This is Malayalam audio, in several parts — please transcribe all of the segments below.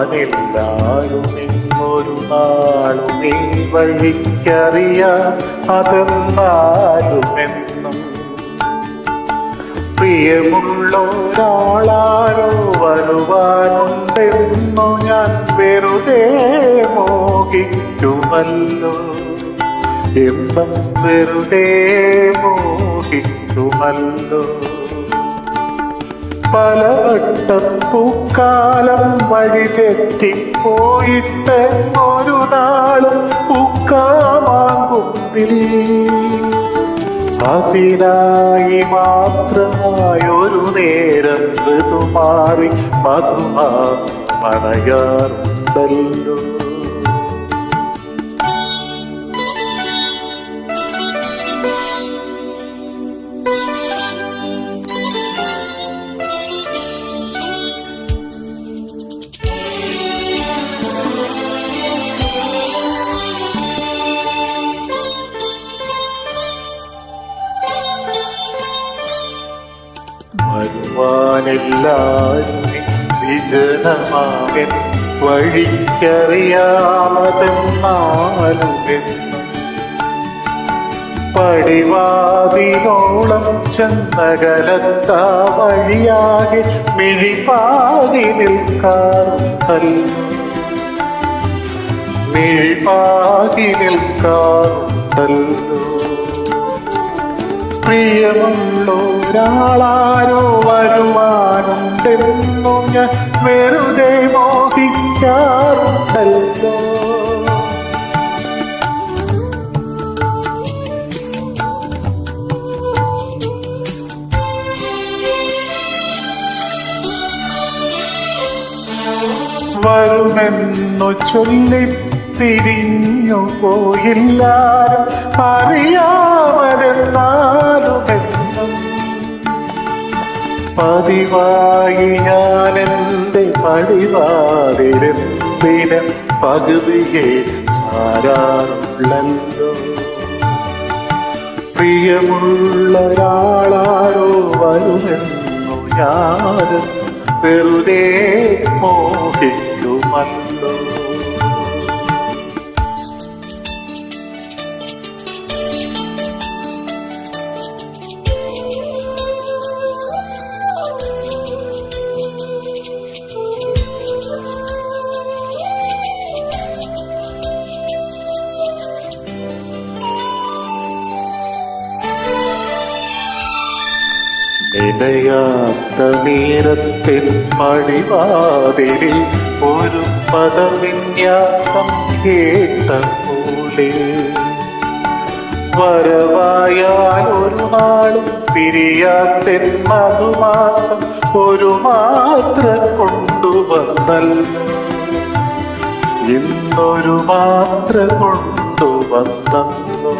വരുവാനെല്ലാരും ഇന്നൊരു നാളും ഈ വഴിക്കറിയാം അതെന്നാലുമെന്നും പ്രിയമുള്ളൊരാളാരോ വരുവാനുണ്ടെന്നു ഞാൻ വെറുതെ മോഹിക്കുമല്ലോ, എന്നും വെറുതെ മോഹിക്കുമല്ലോ. പലവട്ടം പൂക്കാലം വഴി തെറ്റിപ്പോയിട്ട് ഒരു നാളും പൂക്കാമാകുന്നിൽ അതിനായി മാത്രമായൊരു നേരം ഋതുമാറി മധുമാസമണയാറുണ്ടല്ലോ. വരുവാനെല്ലാരും വിജനമാകൻ വഴിക്കറിയാമതെന്നാലുമെന്നും പടിവാതിലോളം ചെന്നകലത്താ വഴിയാകെ മിഴിപാതി നിൽക്കാറുണ്ടല്ലോ, മിഴിപാതി നിൽക്കാറുണ്ടല്ലോ. പ്രിയമുള്ളൊരാളാരോ വരുവാനുണ്ടെന്നു ഞാൻ വെറുതെ മോഹിക്കാറുണ്ടല്ലോ. വരുമെന്നു ചൊല്ലി തിരിഞ്ഞു പോയില്ല, അറിയാമതെന്നാലുമെന്നും പതിവായി ഞാനെന്റെ പടിവാതിലെന്തിന് പകുതിയെ ചാരാറുള്ളല്ലോ. പ്രിയമുള്ളൊരാളാരോ വരുമെന്നു ഞാൻ വെറുതെ മോഹിക്കുമല്ലോ. നിലയാത്ത നേരത്തിൽ പടിവാതിലിൽ ഒരു പദവിന്യാസം കേട്ട പോലെ വരവായാൽ ഒരു നാളും പിരിയാത്തെൻ മധുമാസം ഒരു മാത്ര കൊണ്ടുവന്നല്ലോ, ഇന്നൊരു മാത്ര കൊണ്ടുവന്നല്ലോ.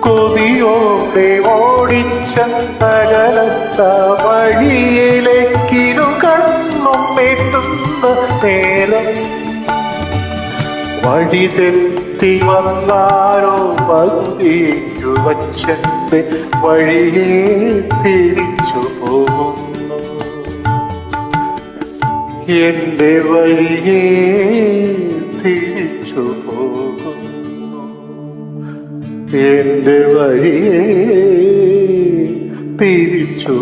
കൊതിയോടെ ഓടിച്ച നഗരത്ത വഴിയിലേക്കിരു കണ്ണും നീട്ടുന്ന നേരം വഴി തെറ്റി വന്നാരോ പകുതിക്കു വച്ചന്റെ വഴിയെ തിരിച്ചു പോകുന്നു, എന്റെ വഴിയെ തിരിച്ചു പോകുന്നു, എന്റെ വഴിയെ തിരിച്ചു